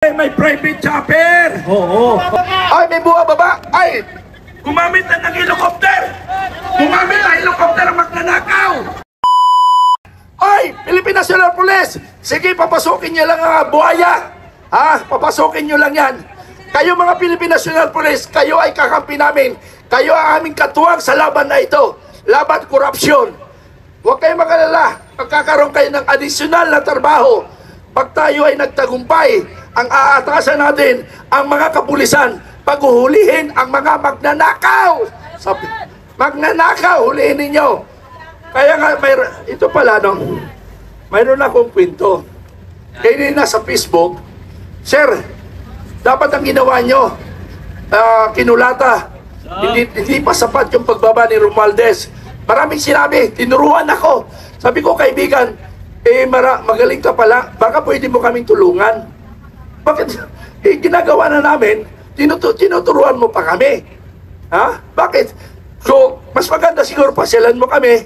May private chopper. Oo. Ay, may buha baba. Ay, Gumamit na ng helicopter. Gumamit na helicopter ang magnanakaw. ay, Philippine National Police. Sige, papasukin niyo lang ang buhaya. Ha? Papasukin niyo lang yan. Kayo mga Philippine National Police, kayo ay kakampi namin. Kayo ang aming katuwang sa laban na ito. Laban korupsyon. Huwag kayong magalala. Magkakaroon kayo ng adisyonal na trabaho. Pag tayo ay nagtagumpay, ang aatasan natin ang mga kapulisan, paghuhulihin ang mga magnanakaw. Sabi, magnanakaw, hulihin ninyo. Kaya nga, ito pala, no? Mayroon akong kwento. Kanina sa Facebook, Sir, dapat ang ginawa nyo, kinulata. Hindi pa sapat yung pagbaba ni Romualdez. Maraming sinabi, tinuruan ako. Sabi ko, kaibigan, magaling ka pala, baka pwede mo kaming tulungan. Bakit? Ginagawa na namin, tinuturuan mo pa kami. Ha? Bakit? So, mas maganda siguro pasyalan mo kami.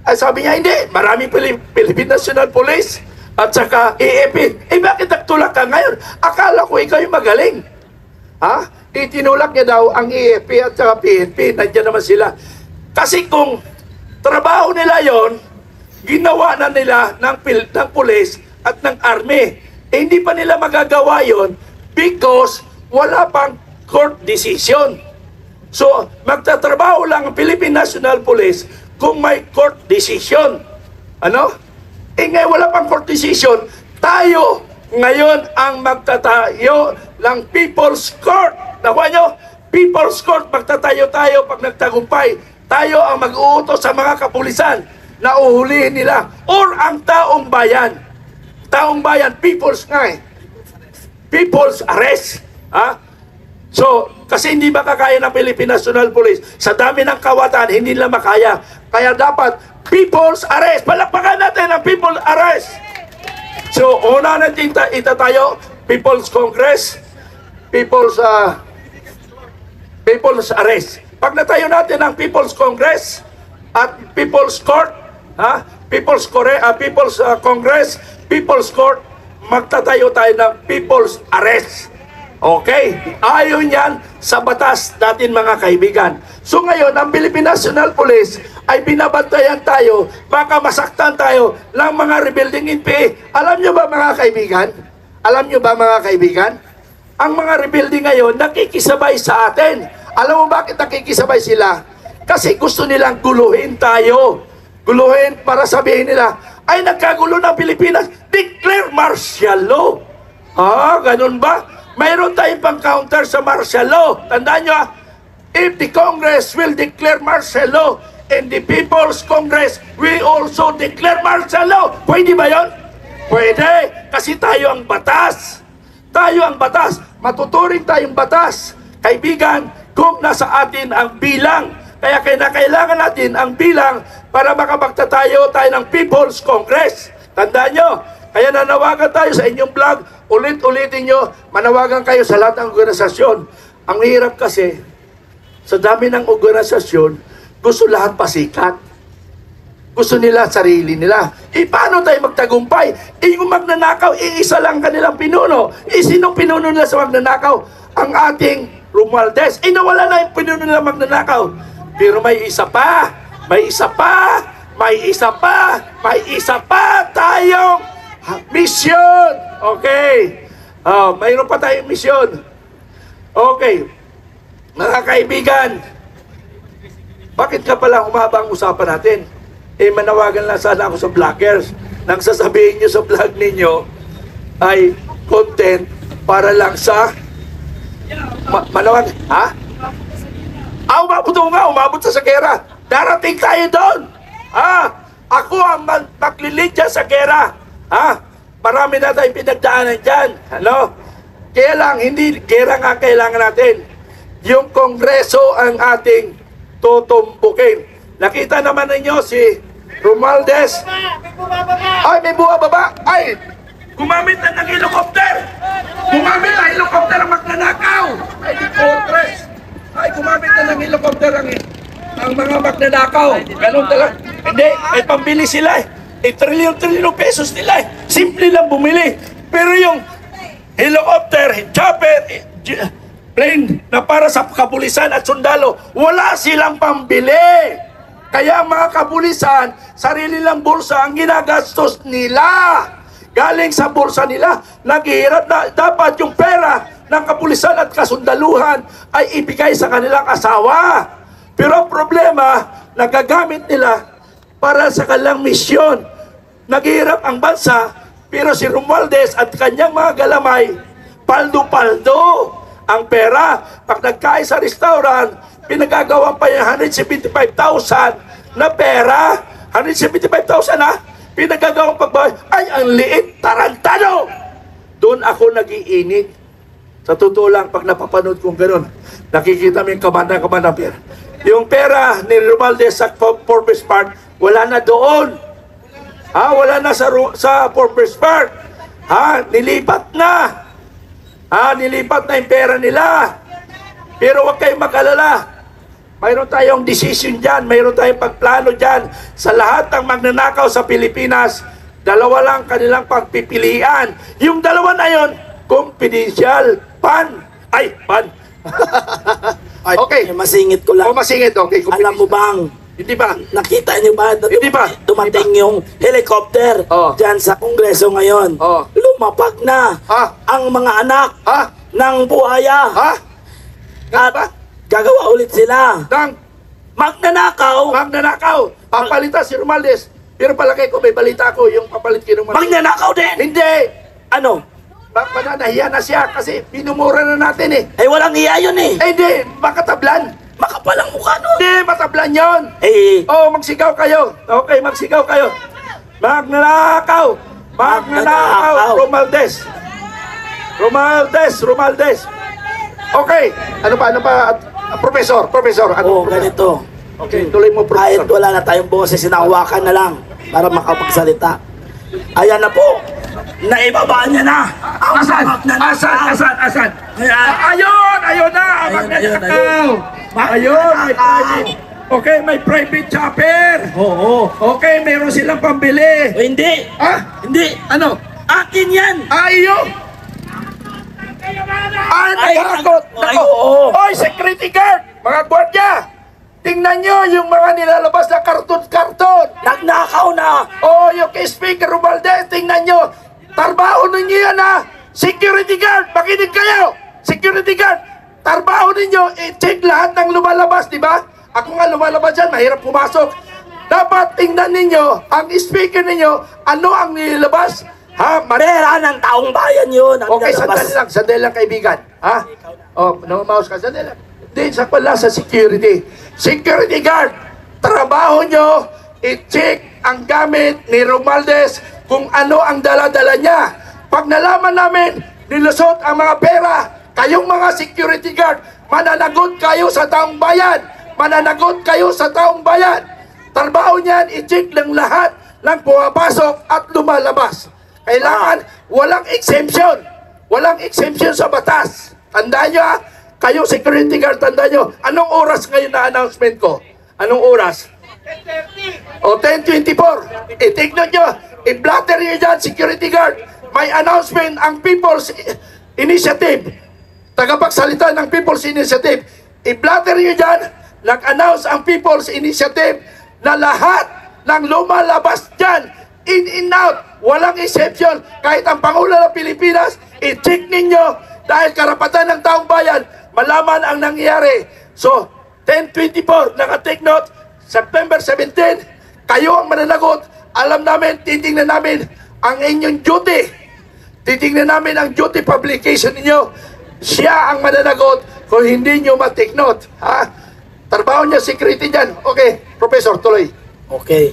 Ay, sabi niya, hindi, maraming Philippine National Police at saka AFP. Bakit nagtulak ka ngayon? Akala ko ikaw yung magaling. Ha? Itinulak niya daw ang AFP at saka PNP. Nandiyan naman sila. Kasi kung trabaho nila yon, ginawa na nila ng police at ng army. Hindi pa nila magagawa yon because wala pang court decision. So, magtatrabaho lang ang Philippine National Police kung may court decision. Ano? Ngayon wala pang court decision. Tayo ngayon ang magtatayo ng People's Court. Nakuha nyo? People's Court, magtatayo tayo pag nagtagumpay. Tayo ang mag-uutos sa mga kapulisan na uhulihin nila or ang taong bayan. Taong bayan, people's nga eh. People's arrest. Ha? So, kasi hindi makakaya ng Philippine National Police. Sa dami ng kawatan, hindi nila makaya. Kaya dapat, people's arrest. Palakpakan natin ang people's arrest. So, una natin itatayo, People's Congress, People's arrest. Pag natayo natin ang People's Congress at People's Court, ha? People's Congress, People's Court, magtatayo tayo ng People's Arrest. Okay? Ayon yan sa batas natin mga kaibigan. So ngayon, ang Philippine National Police ay binabantayan tayo, baka masaktan tayo ng mga rebuilding NPA. Alam nyo ba mga kaibigan? Alam nyo ba mga kaibigan? Ang mga rebuilding ngayon, nakikisabay sa atin. Alam mo bakit nakikisabay sila? Kasi gusto nilang guluhin tayo. Guluhin para sabihin nila, ay nagkagulo ng Pilipinas, declare martial law. Ganun ba? Mayroon tayong pang-counter sa martial law. Tandaan nyo, if the Congress will declare martial law, and the People's Congress will also declare martial law. Pwede ba yun? Pwede, kasi tayo ang batas. Tayo ang batas. Matuturing tayong batas. Kaibigan, kung nasa atin ang bilang, kaya kailangan natin ang bilang para makapagtatayo tayo ng People's Congress. Tandaan nyo, kaya nanawagan tayo sa inyong vlog, ulit-ulitin nyo, manawagan kayo sa lahat ng organisasyon. Ang hirap kasi, sa dami ng organisasyon, gusto lahat pasikat. Gusto nila sarili nila. Paano tayo magtagumpay? Yung magnanakaw, isa lang kanilang pinuno. Sinong pinuno nila sa magnanakaw? Ang ating Romualdez. Nawala na yung pinuno nila magnanakaw. Pero may isa pa. May isa pa. May isa pa. May isa pa tayong misyon. Okay. Mayroon pa tayong misyon. Okay. Mga kaibigan, bakit ka pala humaba ang usapan natin? Manawagan lang sana ako sa vloggers. Nang sasabihin nyo sa vlog ninyo ay content para lang sa manawag. Ha? Umabot sa gera. Darating tayo doon. Ako ang maglilid dyan sa gera. Marami na tayong pinagdaanan dyan. Ano? Kaya lang, hindi gera nga kailangan natin. Yung Kongreso ang ating tutumpukin. Nakita naman ninyo si Romualdez. Ay, may buha baba. Ay, Gumamit na ng helicopter. Gumamit na helicopter ang magnanakaw. ay, di Congress. Ay, gumamit na ng helicopter ang mga magnanakaw. Ganun talaga. Hindi, may pambili sila eh. Trilyon pesos nila eh. Simple lang bumili. Pero yung helicopter, chopper, plane na para sa kapulisan at sundalo. Wala silang pambili. Kaya ang mga kapulisan, sarili lang bulsa ang ginagastos nila. Galing sa bulsa nila, naghihirap na dapat yung pera ng kapulisan at kasundaluhan ay ibigay sa kanilang asawa. Pero ang problema, nagagamit nila para sa kanilang misyon. Naghihirap ang bansa, pero si Romualdez at kanyang mga galamay, paldo-paldo ang pera. Pag nagkain sa restaurant, pinagagawa pa yung 175,000 na pera. 175,000 ha? Pinagagawang pagbahay. Ay, ang liit, tarantado! Doon ako nagiinit. Sa totoo lang, pag napapanood kong gano'n, nakikita mo yung kamandang pera. Yung pera ni Romualdez sa Forbes Park, wala na doon. Ha, wala na sa Forbes Park. Ha, nilipat na. Ha, nilipat na yung pera nila. Pero huwag kayong mag-alala. Mayroon tayong decision dyan, mayroon tayong pagplano dyan. Sa lahat ng magnanakaw sa Pilipinas, dalawa lang kanilang pagpipilian. Yung dalawa na yun, confidential, pan. Okay. Masingit ko lang. O masingit, okay. Alam mo bang, Hindi ba? nakita niyo ba? Hindi ba? Dumating yung helicopter Oh. dyan sa Kongreso ngayon. Oh. Lumapag na Ha? ang mga anak Ha? ng buhaya. Ha? Nga ba? Gagawa ulit sila. Nang Magnanakaw. magnanakaw, papalitan si Romualdez. Pero palagay ko, may balita ko yung papalit kay Romualdez. Magnanakaw din. Hindi! Ano? Mananahiya na siya kasi pinumura na natin eh. Eh walang iya yun eh. Eh hindi, makatablan. Makapalang mukha nun. Hindi, matablan yon. Eh, Oh, magsigaw kayo. Okay, magsigaw kayo. Magnanakaw! Magnanakaw! Romualdez! Romualdez! Okay, ano pa? Professor, ano? ganito. Okay, tuloy mo, Kahit Professor. wala na tayong boses, sinahawakan na lang para makapagsalita. Ayan na po. Naibaba niya na. Ang Asan? magnanakaw. Asan? Ayan. Ayun na! Magnanakaw! Ayun, may private. Okay, may private chopper. Oo. Okay, meron silang pambili. Hindi. Ah? Hindi. Ano? Akin yan. Iyo! Ay, Nakatakot! ay, oo. Oy, security guard! Mga gwardya! Tingnan nyo yung mga nilalabas na karton-karton! Nagnakaw na. Oh, yung kay Speaker Romualdez, tingnan nyo! Tarbaho ninyo yan ha! Security guard! Makinig kayo! Security guard! Tarbaho ninyo! I-check lahat ng lumalabas, di ba? Ako nga lumalabas dyan, mahirap pumasok. Dapat tingnan ninyo, ang speaker ninyo, ano ang nilabas? Ha? Pera ng taong bayan yun. Ang Okay, lalabas. sandali lang kaibigan. Ha? Oh, mouse ka, sandali lang. Di, sa pala sa security. Security guard, trabaho nyo, i-check ang gamit ni Romualdez kung ano ang dala-dala niya. Pag nalaman namin, nilusot ang mga pera, kayong mga security guard, mananagot kayo sa taong bayan. Mananagot kayo sa taong bayan. Trabaho niyan, i-check lang lahat ng pumapasok at lumalabas. Kailangan walang exemption. Walang exemption sa batas. Tandaan nyo ha, kayo security guard, tandaan nyo, anong oras ngayon na announcement ko? Anong oras? 10:30. O 10:24. I-take note nyo, i-blatter nyo dyan, security guard. May announcement ang People's Initiative. Tagapagsalita ng People's Initiative. I-blatter nyo dyan, nag-announce ang People's Initiative na lahat ng lumalabas dyan, in out, walang exception. Kahit ang Pangulo ng Pilipinas, i-check ninyo dahil karapatan ng taong bayan, malaman ang nangyayari. So, 10:24, naka-take note, September 17, kayo ang mananagot. Alam namin, titingnan namin ang inyong duty. Titingnan namin ang duty publication ninyo. Siya ang mananagot kung hindi nyo ma-take note. Ha? Trabaho niya, security dyan. Okay, Professor, tuloy. Okay.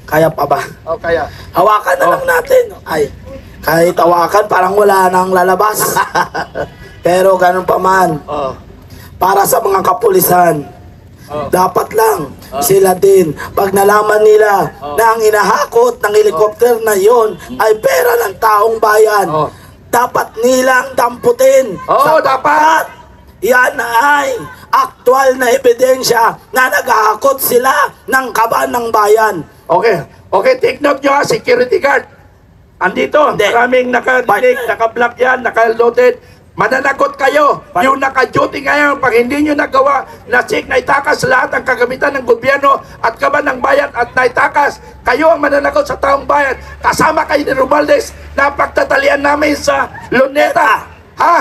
Kaya pa ba? O, kaya. Hawakan na lang natin. Ay, kahit hawakan, parang wala nang lalabas. Pero ganun pa man, Oh. para sa mga kapulisan, dapat lang sila din, pag nalaman nila na ang inahakot ng helicopter na yon ay pera ng taong bayan, Oh. dapat nilang damputin. Oo, dapat. Yan ay aktual na ebidensya na naghahakot sila ng kaban ng bayan. Okay, take note nyo ha, security guard. Andito, Hindi. maraming nakadinig, naka-block yan, naka-loaded. Mananagot kayo. Yung naka-duty ngayon, pag hindi nyo nagawa na check na itakas lahat ang kagamitan ng gobyerno at kaban ng bayan at naitakas, kayo ang mananagot sa taong bayan. Kasama kayo ni Romualdez na pagtatalian namin sa Luneta. Ha?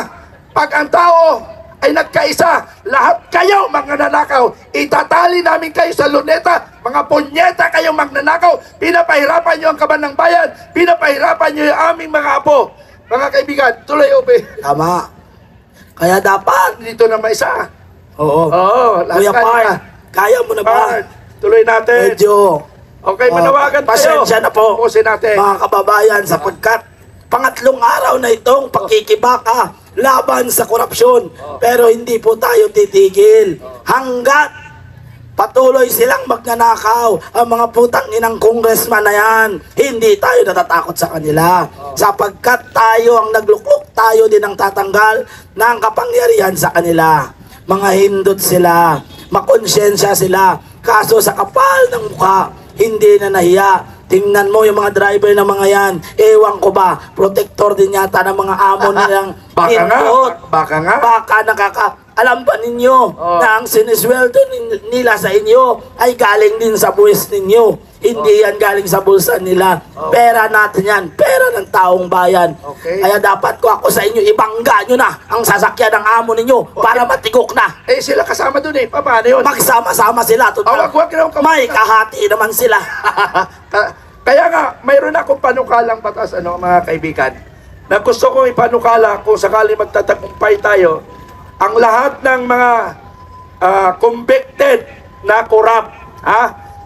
Pag ang tao ay nagkaisa, lahat kayo magnanakaw, itatali namin kayo sa Luneta. Mga punyeta kayong magnanakaw, pinapahirapan nyo ang kaban ng bayan, pinapahirapan nyo yung aming mga apo. Mga kaibigan, tuloy ope. Tama. Kaya dapat, Dito na may isa. oo. Oo, Kuya lahat Par, kaya. kaya mo na ba? Par, tuloy natin. Medyo. Okay, manawagan tayo. Pasensya na po, Pusin natin. mga kababayan, sapagkat pangatlong araw na itong pakikibaka laban sa korupsyon. Pero hindi po tayo titigil hanggat patuloy silang magnanakaw ang mga putang inang congressman na yan. Hindi tayo natatakot sa kanila. Sapagkat tayo ang nagluklok, tayo din ang tatanggal ng kapangyarihan sa kanila. Mga hindot sila, makonsensya sila. Kaso sa kapal ng mukha, hindi na nahiya. Tingnan mo yung mga driver ng mga yan. Ewan ko ba, protector din yata ng mga amo nilang Baka nga, hindot. baka nga. Baka alam ba ninyo na ang sinisweldo nila sa inyo ay galing din sa buwis ninyo. Hindi yan galing sa bulsa nila. Pera natin yan. Pera ng taong bayan. Okay. Kaya dapat ko ako sa inyo, ibangga nyo na ang sasakyan ng amo ninyo para matigok na. Eh, sila kasama dun eh. Paano yun? Magsama-sama sila. Total. Wag na akong May kahati naman sila. Kaya nga, mayroon akong panukalang batas, mga kaibigan, na gusto kong ipanukala kung sakali magtatagumpay tayo, ang lahat ng mga convicted na korap,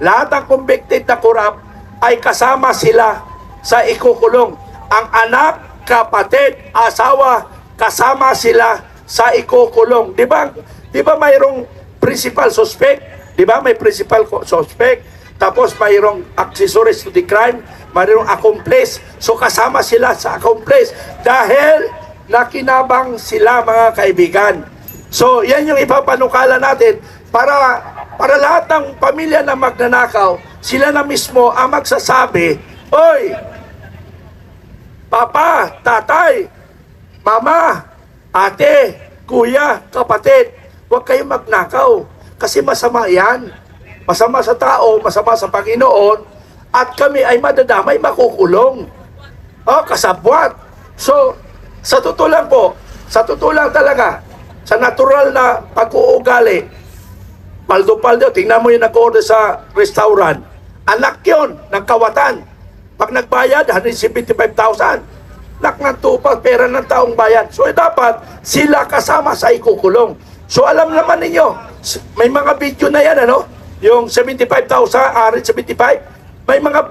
lahat ng convicted na korap ay kasama sila sa ikukulong. Ang anak, kapatid, asawa, kasama sila sa ikukulong. Di ba mayroong principal suspect? Di ba may principal suspect? Tapos mayroong accessories to the crime, mayroong accomplice. So kasama sila sa accomplice dahil nakinabang sila, mga kaibigan. So yan yung ipapanukala natin para lahat ng pamilya na magnanakaw, sila na mismo ang magsasabi, oy, papa, tatay, mama, ate, kuya, kapatid, huwag kayong magnakaw kasi masama yan. Masama sa tao, masama sa Panginoon, at kami ay madadamay, makukulong. Kasabwat. So, sa totoo lang po, sa totoo lang talaga, sa natural na pag-uugali, paldo-paldo, tingnan mo yung nag-order sa restaurant, anak yon ng kawatan. Pag nagbayad, 175,000. Nak ng tupa, pera ng taong bayan. So, dapat sila kasama sa ikukulong. So, alam naman ninyo, may mga video na yan, yung 75,000, 75, may mga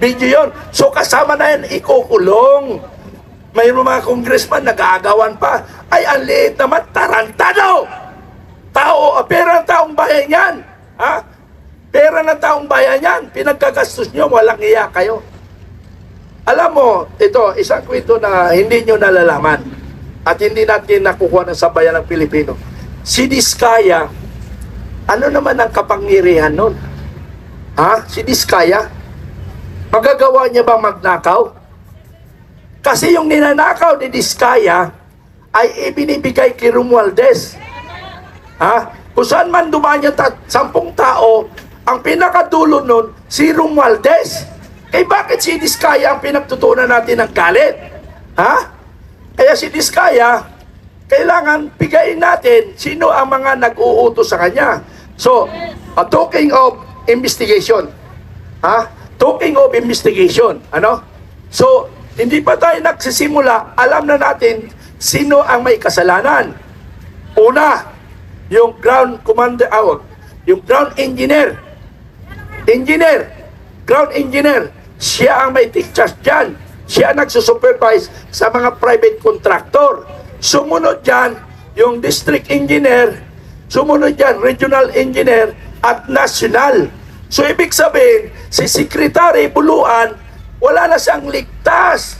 video yon. So kasama na yan, ikukulong. May mga congressman nag-aagawan pa. Ay, ang liit naman, tarantado! Pera ng taong bayan yan. Pera ng taong bayan yan. Pinagkagastos nyo, walang iya kayo. Alam mo, ito, isang kwento na hindi nyo nalalaman at hindi natin nakukuha ng sabayan ng Pilipino. Si Diskaya, ano naman ang kapangyarihan nun? Si Diskaya? Magagawa niya bang magnakaw? Kasi yung ninanakaw ni Diskaya ay ibinibigay kay Romualdez. Kung saan man dumaan yung 10 tao, ang pinakadulo nun, si Romualdez. Eh bakit si Diskaya ang pinagtutunan natin ng galit? Kaya si Diskaya, kailangan bigayin natin sino ang mga nag-uutos sa kanya. So, talking of investigation. Talking of investigation. So, hindi pa tayo nagsisimula, alam na natin sino ang may kasalanan. Una, yung ground commander, yung ground engineer. Ground engineer. Siya ang may take charge dyan. Siya ang nagsusupervise sa mga private contractor. Sumunod dyan, yung district engineer. Sumunod dyan, regional engineer at national. So, ibig sabihin, si Secretary Buluan, wala na siyang ligtas.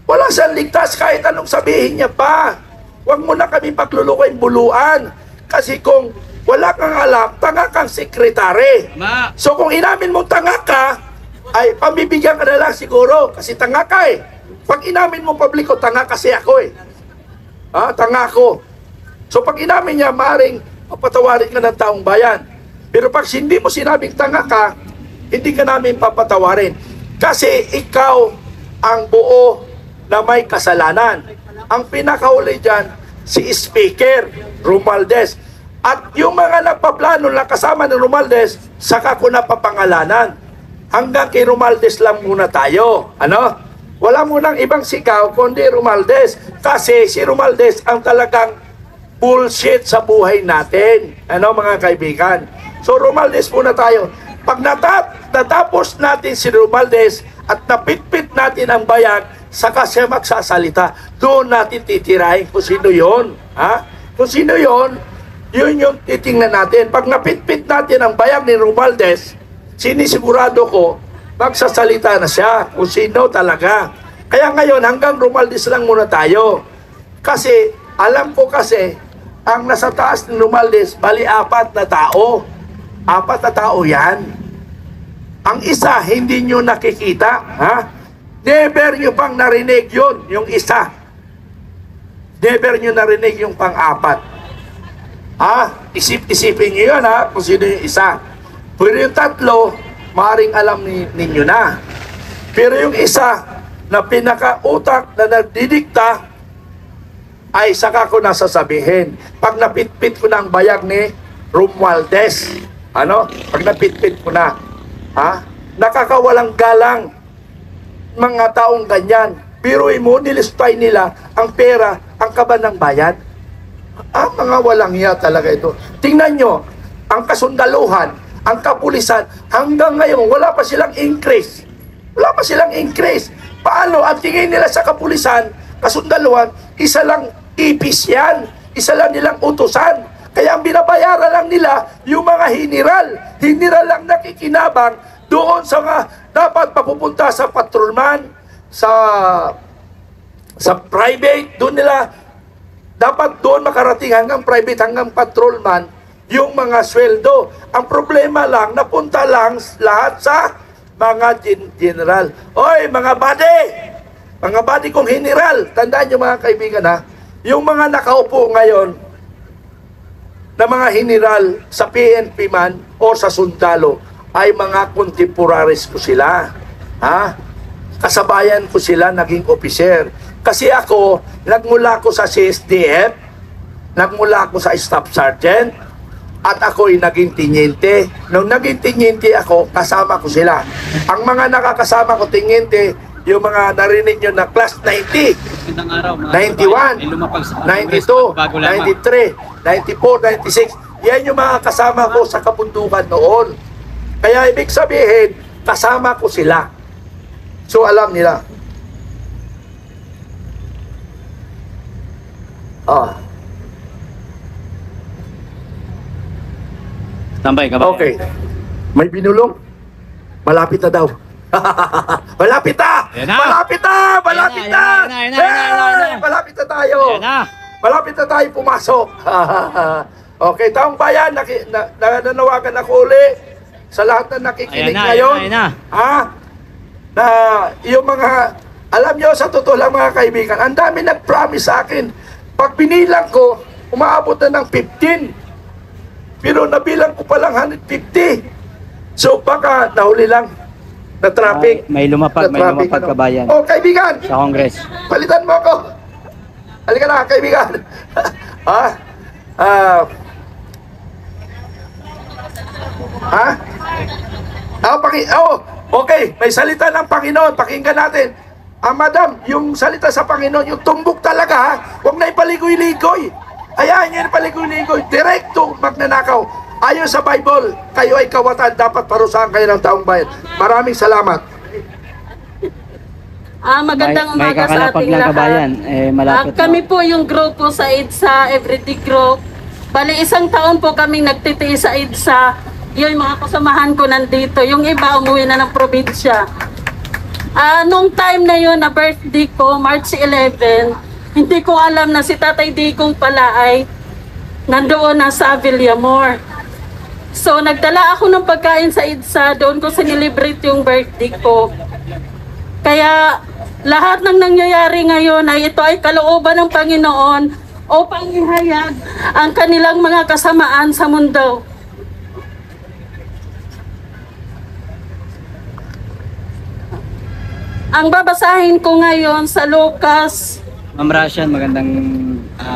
Wala siyang ligtas kahit anong sabihin niya pa. Huwag mo na kami paglulukoy Buluan. Kasi kung wala kang alam, tanga kang sekretary. So, kung inamin mong tanga ka, ay pambibigyan ka na lang siguro kasi tanga ka eh. Pag inamin mo publiko, tanga kasi ako eh. Tanga ako. So pag inamin niya, maaaring papatawarin ka ng taong bayan. Pero pag hindi mo sinabing tanga ka, hindi ka namin papatawarin. Kasi ikaw ang buo na may kasalanan. Ang pinakahuli dyan, si Speaker Romualdez. At yung mga nagpaplano na kasama ni Romualdez, saka ko na papangalanan. Hanggang kay Romualdez lang muna tayo. Ano? Wala munang ibang sigaw kundi Romualdez. Kasi si Romualdez ang talagang bullshit sa buhay natin. Ano mga kaibigan? So Romualdez muna tayo. Pag natapos natin si Romualdez at napitpit natin ang bayan, saka siya magsasalita. Doon natin titirahin kung sino yun. Kung sino yun, yun yung titingnan natin. Pag napitpit natin ang bayan ni Romualdez, sinisigurado ko, magsasalita na siya kung sino talaga. Kaya ngayon, hanggang Romualdez lang muna tayo. Kasi, alam ko kasi, ang nasa taas ni Romualdez, bali 4 na tao. 4 na tao yan. Ang isa, hindi nyo nakikita. Never nyo pang narinig yun, yung isa. Never nyo narinig yung pang-4. Isip-isipin nyo yun kung sino yung isa. Pero yung 3, maaaring alam ninyo na. Pero yung isa na pinaka-utak na nagdidikta, ay saka ko nasasabihin. Pag napitpit ko na ang bayag ni Romualdez, pag napitpit ko na, nakakawalang galang mga taong ganyan. Biruin mo, nilistay nila ang pera, ang kaban ng bayan. Mga walang hiya talaga ito. Tingnan nyo, ang kasundaluhan, ang kapulisan, hanggang ngayon, wala pa silang increase. Wala pa silang increase. Paano? Ang tingin nila sa kapulisan, kasundaluhan, isa lang ipis yan. Isa lang nilang utusan. Kaya ang binabayaran lang nila, yung mga hiniral. Hiniral lang nakikinabang doon sa mga dapat papupunta sa patrolman, sa private, doon nila dapat doon makarating hanggang private, hanggang patrolman, yung mga sweldo. Ang problema lang, napunta lang lahat sa mga general. Oy, mga body kong general, tandaan nyo mga kaibigan yung mga nakaupo ngayon na mga general sa PNP man o sa sundalo ay mga contemporaries ko sila. Kasabayan ko sila naging officer. Kasi ako, nagmula ko sa CSDF, nagmula ako sa staff sergeant, at ako'y naging tinyente. Nung naging tinyente ako, kasama ko sila. Ang mga nakakasama ko tinyente, yung mga narinig nyo na class 90, 91, 92, 93, 94, 96, yan yung mga kasama ko sa kabundukan noon. Kaya ibig sabihin, kasama ko sila. So alam nila. Tambay ka ba? Okay. May binulong? Malapit na daw. Malapit na! Yan na! Malapit na! Malapit na! Yan na! Malapit na tayo! Yan na! Malapit na tayo pumasok. Okay, taong bayan, nananawagan ako uli sa lahat na nakikinig ngayon. Ayan na. Na yung mga, alam nyo, sa totoo lang mga kaibigan, ang dami nag-promise sa akin. Pag binilang ko, umaabot na ng 15. Pero nabilang ko pa lang 150. So baka nahuli lang na traffic. May lumapag kabayan. Oh, kaibigan! Sa Congress. Palitan mo ako! Halika na, kaibigan! Okay, may salita ng Panginoon. Pakinggan natin. Madam, yung salita sa Panginoon, yung tumbok talaga, huwag na ipaligoy-ligoy. Ayahan nyo ipaligoy-ligoy. Direkto magnanakaw. Ayon sa Bible, kayo ay kawatan, dapat parusahan kayo ng taong bayan. Maraming salamat. Magandang may umaga sa kakalapag ating ng kabayan. lahat. Malapit Kami po yung grupo sa EDSA, Everyday Group. Bali, 1 taon po kaming nagtitiis sa EDSA. Yung mga kasamahan ko nandito. Yung iba umuwi na ng probinsya. Nung time na yun, na birthday ko, March 11, hindi ko alam na si Tatay Digong pala ay nandoon na sa Villamor. So, nagdala ako ng pagkain sa EDSA, doon ko sinilibrate yung birthday ko. Kaya, lahat ng nangyayari ngayon ay ito ay kalooban ng Panginoon upang ihayag ang kanilang mga kasamaan sa mundo. Ang babasahin ko ngayon sa Lucas Ma'am Rashan, magandang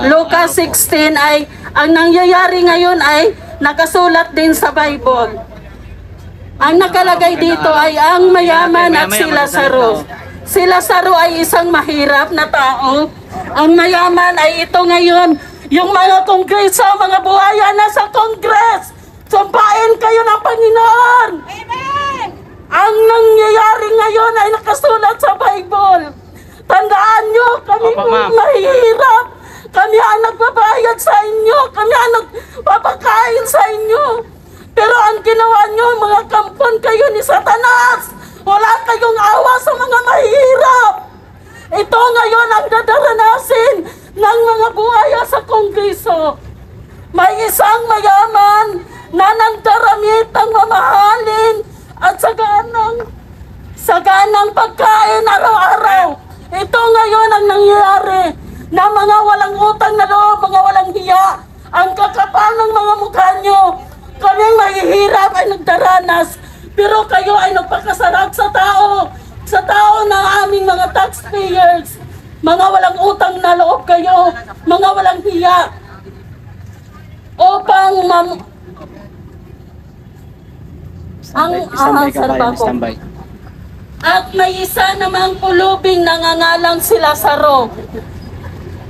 Lucas 16 ay, ang nangyayari ngayon ay nakasulat din sa Bible. Ang nakalagay dito ay ang mayaman at si Lazaro. Si Lazaro ay isang mahirap na tao. Ang mayaman ay ito ngayon, yung mga kongreso, mga buhaya na sa kongres. Sumpain kayo ng Panginoon. Amen! Ang nangyayari ngayon ay nakasulat sa Bible. Tandaan nyo, kami Opo, ma'am. mahirap. Kami ang nagbabayad sa inyo. Kami ang nagpapakain sa inyo. Pero ang ginawa nyo, mga kampon kayo ni Satanas. Wala kayong awa sa mga mahirap. Ito ngayon ang dadaranasin ng mga buhaya sa kongreso. May isang mayaman na nagdaramit ng mamahalin at saganang pagkain araw-araw. Ito ngayon ang nangyayari na mga walang utang na loob, mga walang hiya, ang kakapal ng mga mukha nyo. Kaming mahihirap ay nagdaranas, pero kayo ay nagpakasarap sa tao ng aming mga taxpayers. Mga walang utang na loob kayo, mga walang hiya. Upang Standby kabayan, standby. At may isa namang pulubing nangangalang si Lazaro.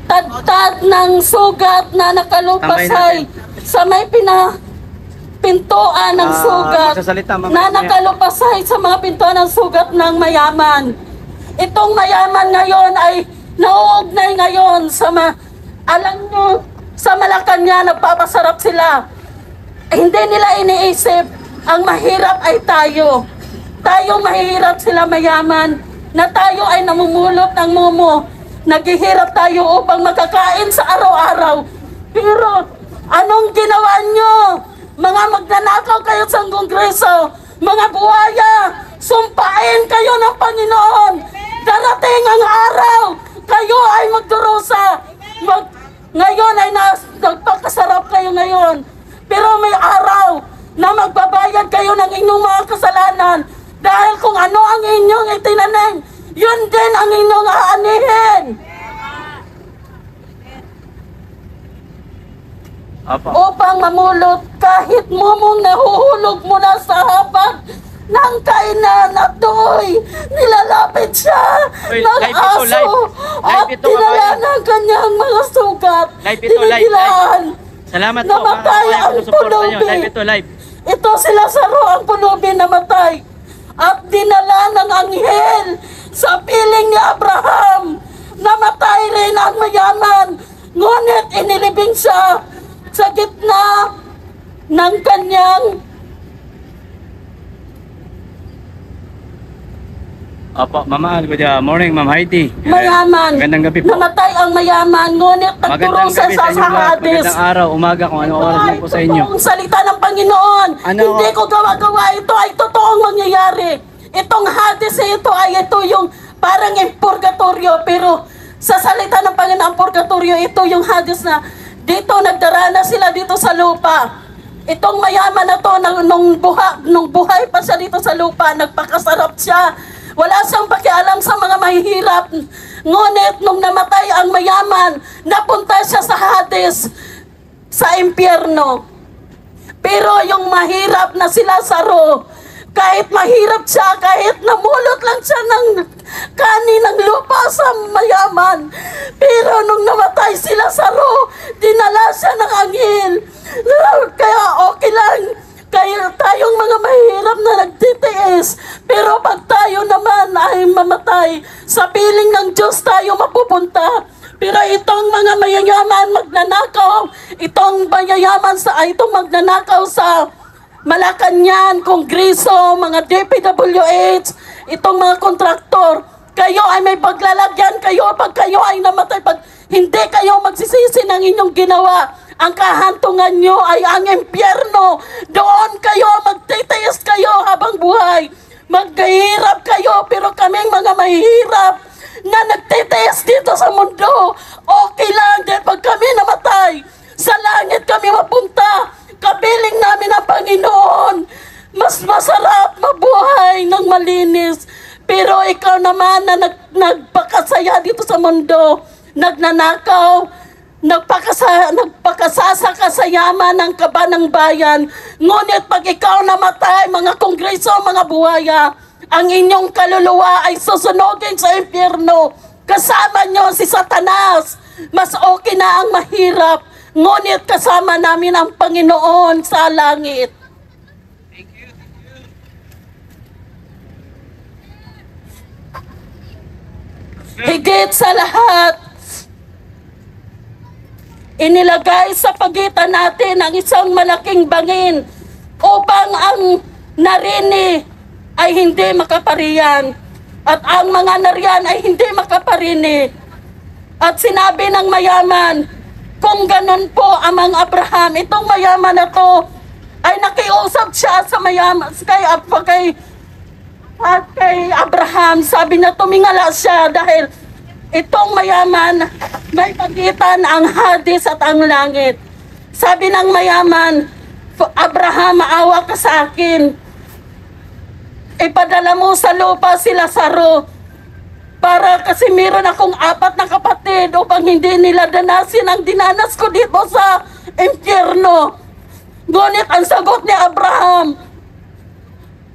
Tadtad ng sugat na nakalupasay sa may pintuan ng sugat magsasalita, ma'am. na nakalupasay sa mga pintuan ng sugat ng mayaman. Itong mayaman ngayon ay nauugnay ngayon sa alam nyo, sa Malacanang nagpapasarap sila. Hindi nila iniisip ang mahirap ay tayo. Tayo mahirap, sila mayaman, na tayo ay namumulot ng mumo. Naghihirap tayo upang makakain sa araw-araw. Pero anong ginawa nyo? Mga magnanakaw kayo sa kongreso, mga buhaya, sumpain kayo ng Panginoon. Darating ang araw, kayo ay magdurusa. Ngayon ay nagpakasarap kayo ngayon. Pero may araw na magbabayad kayo ng inyong mga kasalanan. Dahil kung ano ang inyong itinanim, yun din ang inyong aanihin. Opo. Upang mamulot kahit mumong nahuhulog mula sa hapag ng kainan at do'y nilalapit siya Uy, ng live ito, aso live. at Live ito, tinala kabayan. ng kanyang mga sugat. Live ito, live, Tinigilan. Salamat po. Namatay mga ang kabayan, suporta nyo. pulubi. Live ito, live. Ito si Lazaro ang pulubi namatay at dinala ng anghel sa piling ni Abraham. Namatay rin ang mayaman, ngunit inilibing siya sa gitna ng kanyang Opo, Mama, good morning, Ma'am Heidi. mayaman. Magandang gabi po. Namatay ang mayaman, ngunit Magandang nagdurusa gabi siya sa inyo sa lahat. Hades. Magandang araw, umaga, kung anong oras na po sa inyo. Totoong salita ng Panginoon. Ano? Hindi ko gawa-gawa. Ito ay totoong mangyayari. Itong Hades ito yung parang yung purgatorio. Pero sa salita ng Panginoon, ang purgatorio, ito yung Hades na dito nagdarana sila dito sa lupa. Itong mayaman na to, nung buhay pa siya dito sa lupa, nagpakasarap siya. Wala siyang pakialam sa mga mahihirap. Ngunit nung namatay ang mayaman, napunta siya sa Hades, sa impyerno. Pero yung mahirap na si Lazaro, kahit mahirap siya, kahit namulot lang siya ng kanin ng lupa sa mayaman. Pero nung namatay si Lazaro, dinala siya ng anghel. Kaya okay lang. Kaya tayong mga mahirap na nagtitiis, pero pag tayo naman ay mamatay, sa piling ng Diyos tayo mapupunta. Pero itong mga mayayaman magnanakaw, itong magnanakaw sa Malacanang, Kongreso, mga DPWH, itong mga kontraktor, kayo ay may paglalagyan kayo pag kayo ay namatay, pag hindi kayo magsisisi ng inyong ginawa. Ang kahantungan nyo ay ang impyerno. Doon kayo, magtitiis kayo habang buhay. Maghihirap kayo, pero kaming mga mahihirap na nagtitiis dito sa mundo, okay lang din pag kami namatay. Sa langit kami mapunta. Kabiling namin ang Panginoon. Mas masarap mabuhay ng malinis. Pero ikaw naman na nagpakasaya dito sa mundo, nagnanakaw, nagpakasasa sa yaman ng kaba ng bayan. Ngunit pag ikaw namatay, mga kongreso, mga buhaya, ang inyong kaluluwa ay susunogin sa impyerno. Kasama nyo si Satanas. Mas okay na ang mahirap. Ngunit kasama namin ang Panginoon sa langit. Higit sa lahat, inilagay sa pagitan natin ang isang malaking bangin upang ang narini ay hindi makapariyan at ang mga nariyan ay hindi makaparini. At sinabi ng mayaman, kung ganun po amang Abraham, itong mayaman na to ay nakiusap siya sa mayaman kay Abraham. Sabi niya, tumingala siya dahil itong mayaman may pagitan ang Hades at ang langit. Sabi ng mayaman, Abraham, maawa ka sa akin. Ipadala mo sa lupa si Lazaro para kasi meron akong 4 na kapatid upang hindi nila danasin ang dinanas ko dito sa impyerno. Ngunit ang sagot ni Abraham,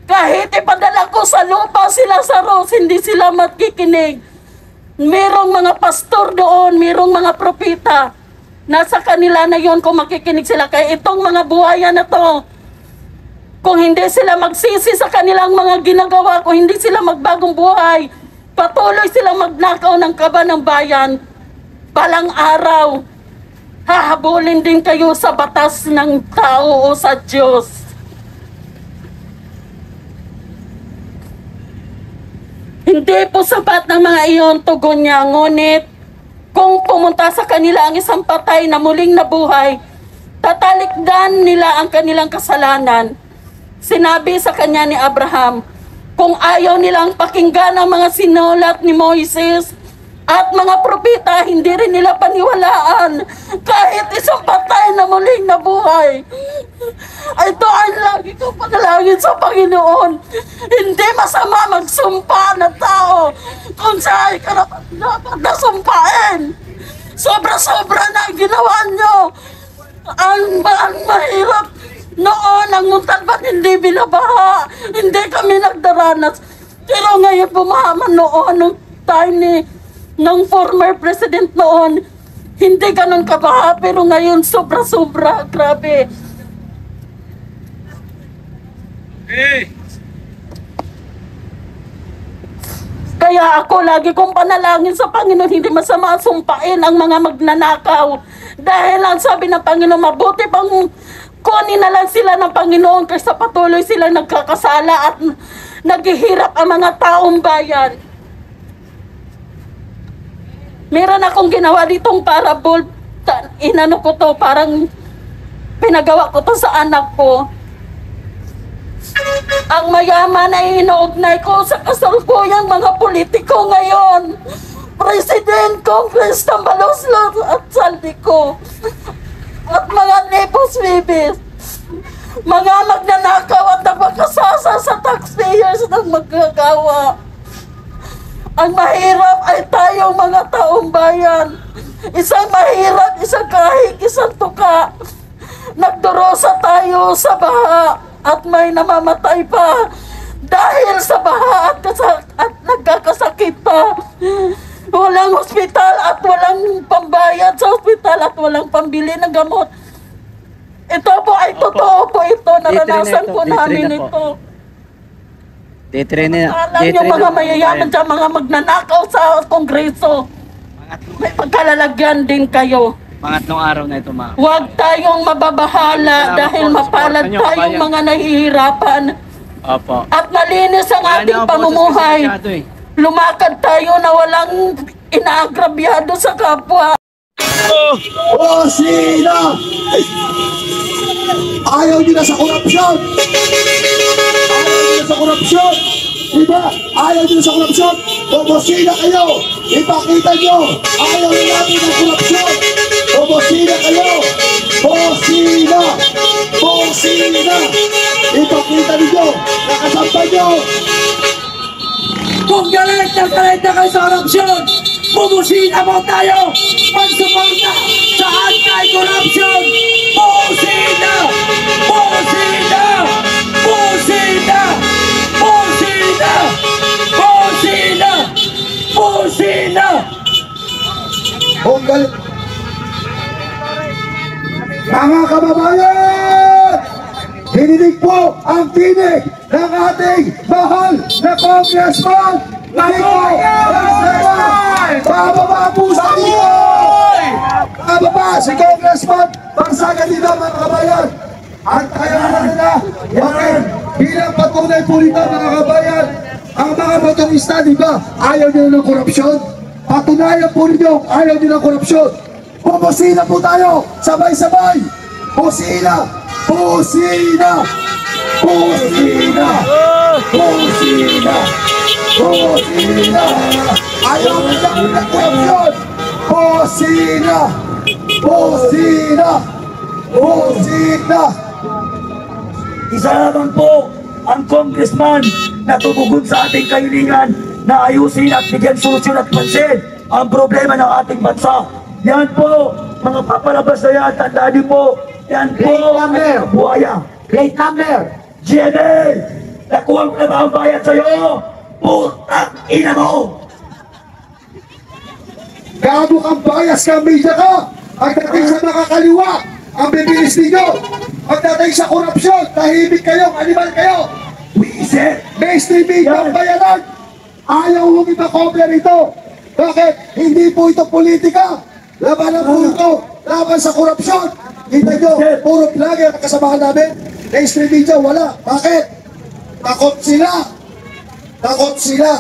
kahit ipadala ko sa lupa si Lazaro, hindi sila makikinig. Merong mga pastor doon, merong mga propeta. Nasa kanila na yon kung makikinig sila. Kaya itong mga buhaya na to, kung hindi sila magsisi sa kanilang mga ginagawa, kung hindi sila magbagong buhay, patuloy silang magnakaw ng kaba ng bayan, balang araw, hahabulin din kayo sa batas ng tao o sa Diyos. Hindi po sapat ng mga iyon tugon niya, ngunit kung pumunta sa kanila ang isang patay na muling nabuhay, tatalikdan nila ang kanilang kasalanan. Sinabi sa kanya ni Abraham, kung ayaw nilang pakinggan ang mga sinulat ni Moises at mga propeta, hindi rin nila paniwalaan kahit isang patay na muling nabuhay. Ito ay lagi kong panalangin sa Panginoon. Hindi masama magsumpa ng tao kung siya ay dapat nasumpain. Sobra-sobra na ang ginawa nyo. Ang mahirap noon, ang Montalban hindi binabaha. Hindi kami nagdaranas. Pero ngayon bumahaman noon, nung time ng former president noon, hindi ganun kabaha. Pero ngayon sobra-sobra. Grabe. Kaya ako lagi kong panalangin sa Panginoon, hindi masama sumpain ang mga magnanakaw. Dahil ang sabi ng Panginoon, mabuti pang kunin na lang sila ng Panginoon kaysa patuloy sila nagkakasala at naghihirap ang mga taong bayan. Meron akong ginawa ditong parable, inano ko to, parang pinagawa ko to sa anak ko. Ang mayaman ay inuugnay ko sa kasalukuyang mga politiko ngayon. President, Congress, Tambaloslos at Saldico. At mga nepos-bibis. Mga magnanakaw at nagpakasasa sa taxpayers ng magagawa. Ang mahirap ay tayong mga taong bayan. Isang mahirap, isang kahig, isang tuka. Nagdurosa tayo sa baha at may namamatay pa dahil sa baha at nagkakasakit pa. Walang ospital at walang pambayad sa ospital at walang pambili ng gamot. Ito po ay totoo po ito. Naranasan po namin ito. Alam nyo mga mayayaman dyan, mga magnanakaw sa kongreso. May pagkalalagyan din kayo. Pangatlong araw na ito, ma'am. Huwag tayong mababahala dahil mapalad tayong mga nahihirapan. Opo. At malinis ang ating pamumuhay. Lumakad tayo na walang inaagrabyado sa kapwa. Busina! Ayaw nyo na sa korupsyon! Ayaw nyo na sa korupsyon! Diba? Ayaw nyo na sa korupsyon! Bubusina kayo! Ipakita nyo! Ayaw nyo natin ng korupsyon! Bubusina kayo! Busina! Busina! Ipakita nyo! Nakasampa nyo! Kung galit na kayo sa korupsyon, bumusina mo tayo pagsuporta sa anti-corruption. Busina! Busina! Busina! Busina! Busina! Busina! Kung galit... Mga kababayan! Hinilig po ang tinig ng ating mahal na congressman! Bababa po sa dito! Bababa si Congressman Barsagaliga, mga kabayan! At kaya na nila, bakit bilang patunay po nito, mga kabayan, ang mga motorista, di ba, ayaw nila ng korupsyon? Patunayan po ninyo, ayaw nila ng korupsyon. Pumusina po tayo, sabay-sabay! Pusina! Pusina! Pusina! Pusina! Pusina! Ayaw nila ng korupsyon! Pusina! Pusina! Pusina! Isa lamang po ang congressman na tumugon sa ating kahilingan na ayusin at bigyan solusyon at pansin ang problema ng ating bansa. Yan po, mga papalabas na yan, tandaan niyo po, yan po ang buhaya. Plate number! GMA, nakuha mo na ba ang bayad sa'yo? Putang ina mo! Gago kang bias ka, media ka! Pagdating sa nakakaliwa, ang bibilis ninyo! Pagdating sa korupsyon, tahimik kayo, animal kayo! Wisit! Mainstream media ang bayanan! Ayaw mong ipa-cover ito! Bakit? Hindi po ito politika! Laban ang po ito! Laban sa korupsyon! Kita nyo, puro vlogger ang kasamahan namin! Mainstream media, wala! Bakit? Takot sila! Takot sila!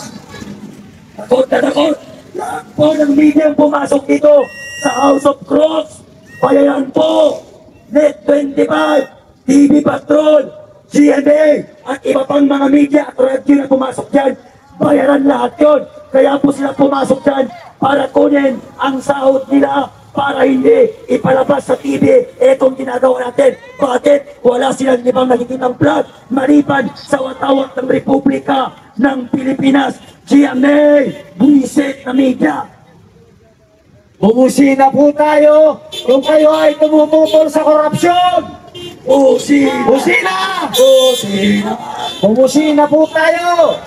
Takot na takot! Lahat po ng media ang pumasok dito sa House of Cross. Bayaran po! Net 25, TV Patrol, GMA, at iba pang mga media at radio na pumasok dyan. Bayaran lahat yun. Kaya po sila pumasok dyan para kunin ang sahod nila para hindi ipalabas sa TV etong ginagawa natin. Bakit? Wala silang ibang nagiging plan maliban sa watawat ng Republika ng Pilipinas. GMA, buwisit na media. Bumusina po tayo kung kayo ay tumututol sa korupsyon! Busina! Busina! Busina! Bumusina po tayo!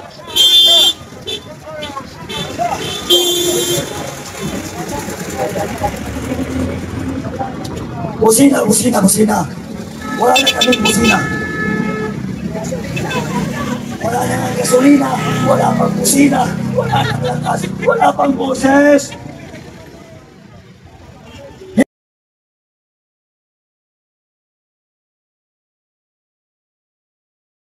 Busina, busina, busina. Wala na kaming busina. Wala na ng gasolina, wala pang busina, wala nang lakas, wala pang boses.